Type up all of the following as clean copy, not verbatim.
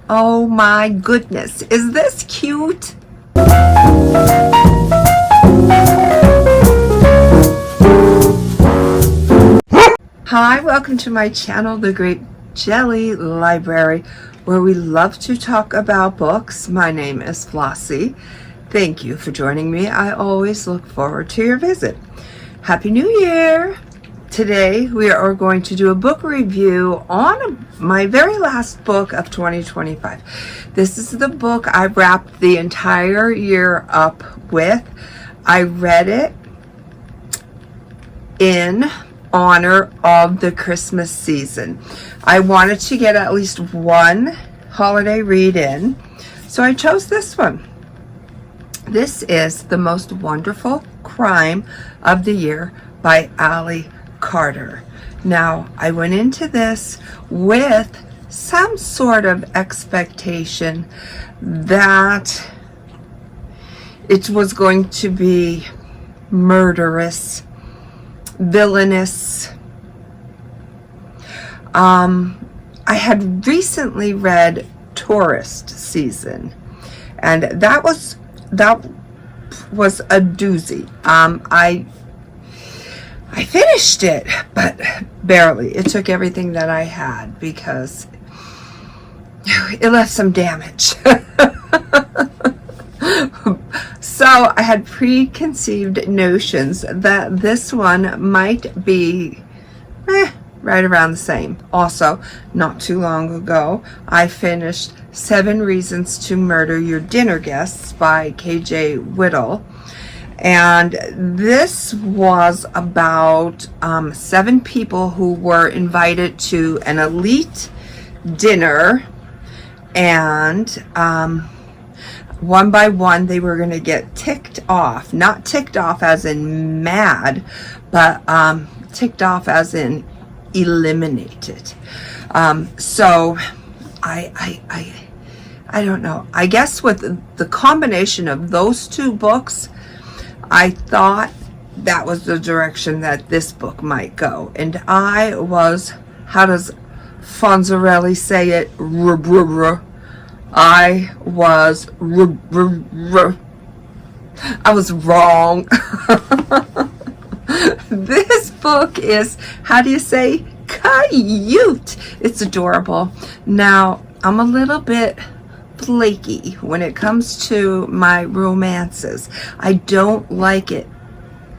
Oh my goodness, is this cute? Hi, welcome to my channel, The Great Jelly Library, where we love to talk about books. My name is Flossie. Thank you for joining me. I always look forward to your visit. Happy New Year! Today we are going to do a book review on my very last book of 2025. This is the book I wrapped the entire year up with. I read it in honor of the Christmas season. I wanted to get at least one holiday read in, so I chose this one. This is The Most Wonderful Crime of the Year by Ali Carter. Now, I went into this with some sort of expectation that it was going to be murderous, villainous. I had recently read Tourist Season, and that was a doozy. I finished it, but barely. It took everything that I had because it left some damage. So I had preconceived notions that this one might be right around the same. Also, not too long ago, I finished 7 Reasons to Murder Your Dinner Guests by KJ Whittle. And this was about 7 people who were invited to an elite dinner, and one by one they were going to get ticked off. Not ticked off as in mad, but ticked off as in eliminated. So I don't know. I guess with the combination of those two books, I thought that was the direction that this book might go. And I was, how does Fonzarelli say it? I was wrong. This book is, how do you say, cute. It's adorable. Now, I'm a little bit flaky when it comes to my romances. I don't like it.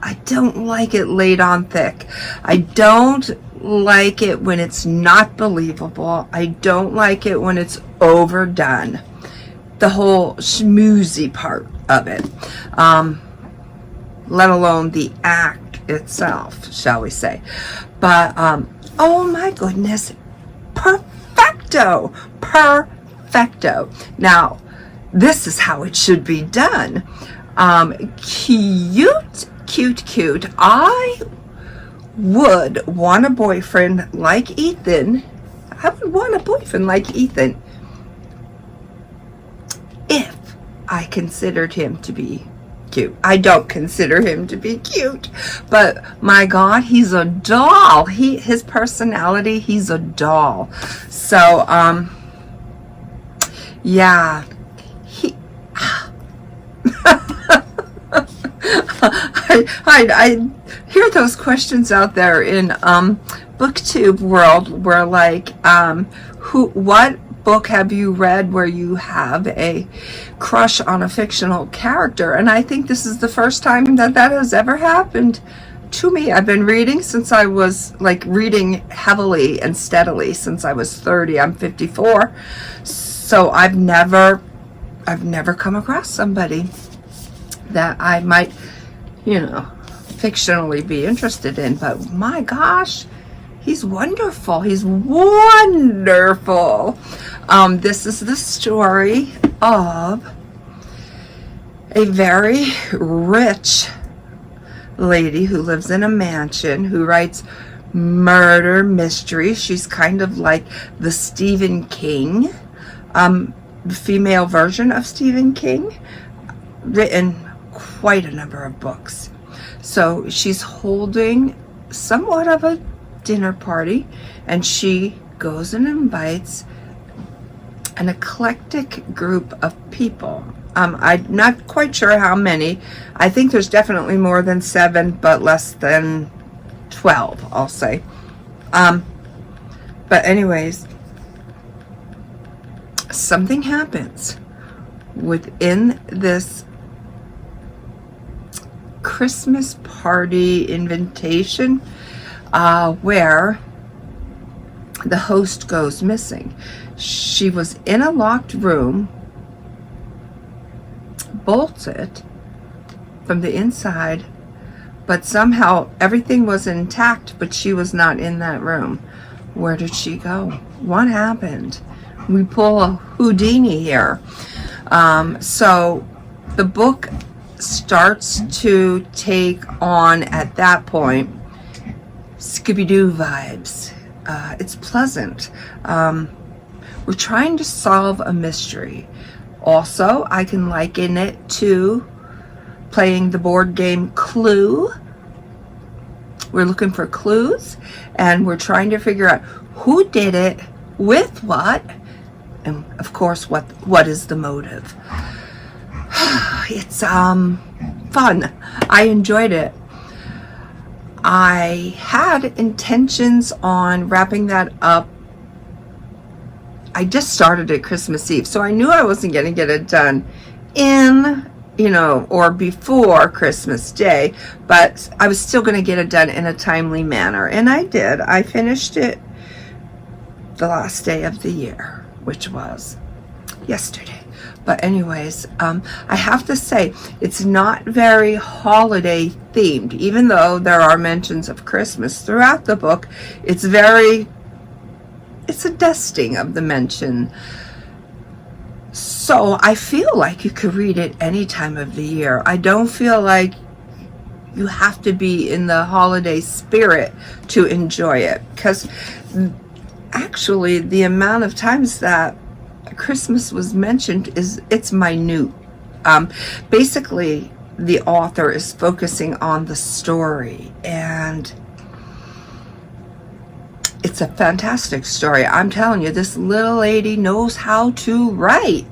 I don't like it laid on thick. I don't like it when it's not believable. I don't like it when it's overdone. The whole schmoozy part of it. Let alone the act itself, shall we say. But, oh my goodness. Perfecto. Perfecto. Now, this is how it should be done. Cute, cute, cute. I would want a boyfriend like Ethan. I would want a boyfriend like Ethan if I considered him to be cute. I don't consider him to be cute, but my God, he's a doll. His personality, he's a doll. So, yeah, I hear those questions out there in booktube world where like what book have you read where you have a crush on a fictional character? And I think this is the first time that has ever happened to me. I've been reading since I was reading heavily and steadily since I was 30. I'm 54. So I've never come across somebody that I might, fictionally be interested in. But my gosh, he's wonderful. He's wonderful. This is the story of a very rich lady who lives in a mansion, who writes murder mysteries. She's kind of like the Stephen King, female version of Stephen King, written quite a number of books. So she's holding somewhat of a dinner party, and she goes and invites an eclectic group of people. I'm not quite sure how many. I think there's definitely more than 7, but less than 12, I'll say. But anyways, something happens within this Christmas party invitation where the host goes missing. She was in a locked room, bolted from the inside, but somehow everything was intact, but she was not in that room. Where did she go? What happened? We pull a Houdini here. So the book starts to take on, at that point, Scooby-Doo vibes. It's pleasant. We're trying to solve a mystery. Also, I can liken it to playing the board game Clue. We're looking for clues, and we're trying to figure out who did it, with what, and of course, what is the motive. It's fun. I enjoyed it. I had intentions on wrapping that up. I just started at Christmas Eve, so I knew I wasn't going to get it done in, or before Christmas Day, but I was still going to get it done in a timely manner, and I did. I finished it the last day of the year, which was yesterday. But anyways, I have to say, it's not very holiday themed, even though there are mentions of Christmas throughout the book. It's a dusting of the mention. So I feel like you could read it any time of the year. I don't feel like you have to be in the holiday spirit to enjoy it, because actually the amount of times that Christmas was mentioned it's minute. Basically, the author is focusing on the story, and it's a fantastic story. I'm telling you, this little lady knows how to write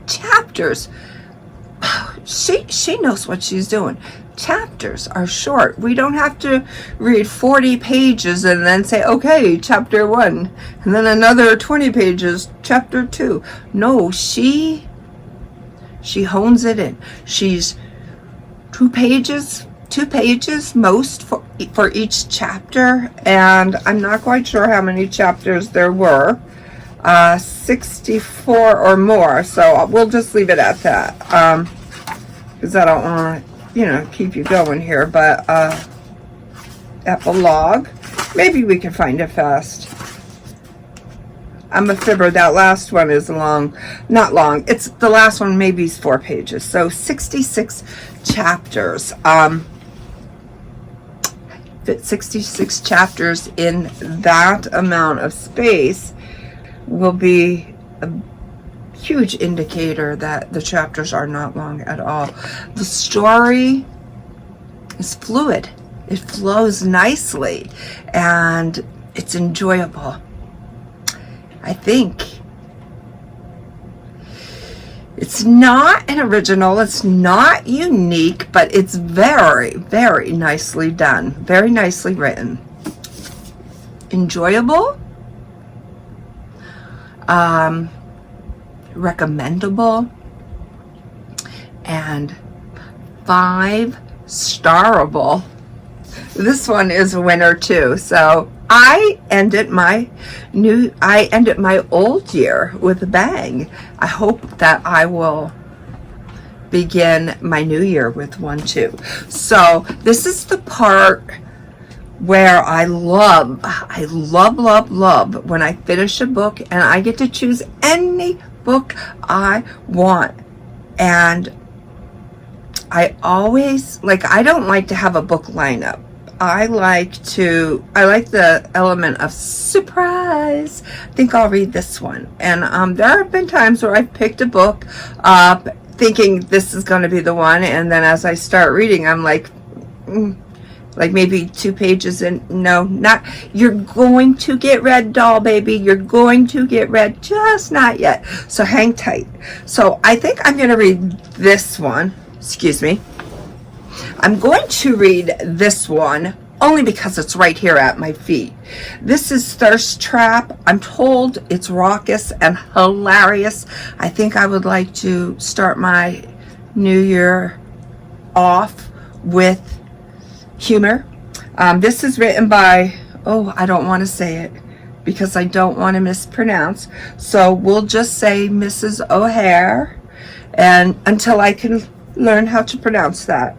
chapters. She knows what she's doing. Chapters are short. We don't have to read 40 pages and then say, okay, chapter 1, and then another 20 pages, chapter 2. No, she hones it in. She's 2 pages most for each chapter, and I'm not quite sure how many chapters there were. 64 or more, so we'll just leave it at that, because I don't want to keep you going here. But epilogue, maybe we can find it fast. I'm a fibber. That last one is long. Not long. It's the last one, maybe is 4 pages. So 66 chapters. 66 chapters in that amount of space will be a huge indicator that the chapters are not long at all. The story is fluid. It flows nicely, and it's enjoyable. I think it's not an original, it's not unique, but it's very, very nicely done, very nicely written, enjoyable, recommendable, and 5-starable. This one is a winner too. So I ended my old year with a bang. I hope that I will begin my new year with one too. So this is the part where I love when I finish a book and I get to choose any book I want. And I always, I don't like to have a book lineup. I like the element of surprise. I think I'll read this one. And there have been times where I've picked a book up thinking this is going to be the one, and then as I start reading, I'm like, like maybe 2 pages in. No, not, you're going to get read, doll baby. You're going to get read, just not yet. So hang tight. So I think I'm going to read this one. Excuse me. I'm going to read this one only because it's right here at my feet. This is Thirst Trap. I'm told it's raucous and hilarious. I think I would like to start my new year off with humor. This is written by, oh, I don't want to say it because I don't want to mispronounce. So we'll just say Mrs. O'Hare, and until I can learn how to pronounce that.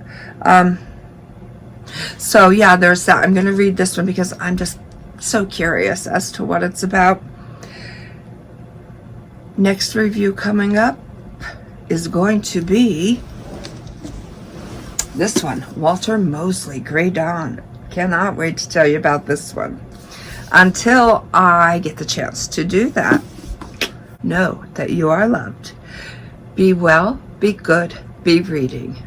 So yeah, there's that. I'm going to read this one because I'm just so curious as to what it's about. Next review coming up is going to be this one, Walter Mosley, Grey Dawn. Cannot wait to tell you about this one. Until I get the chance to do that, know that you are loved. Be well, be good, be reading.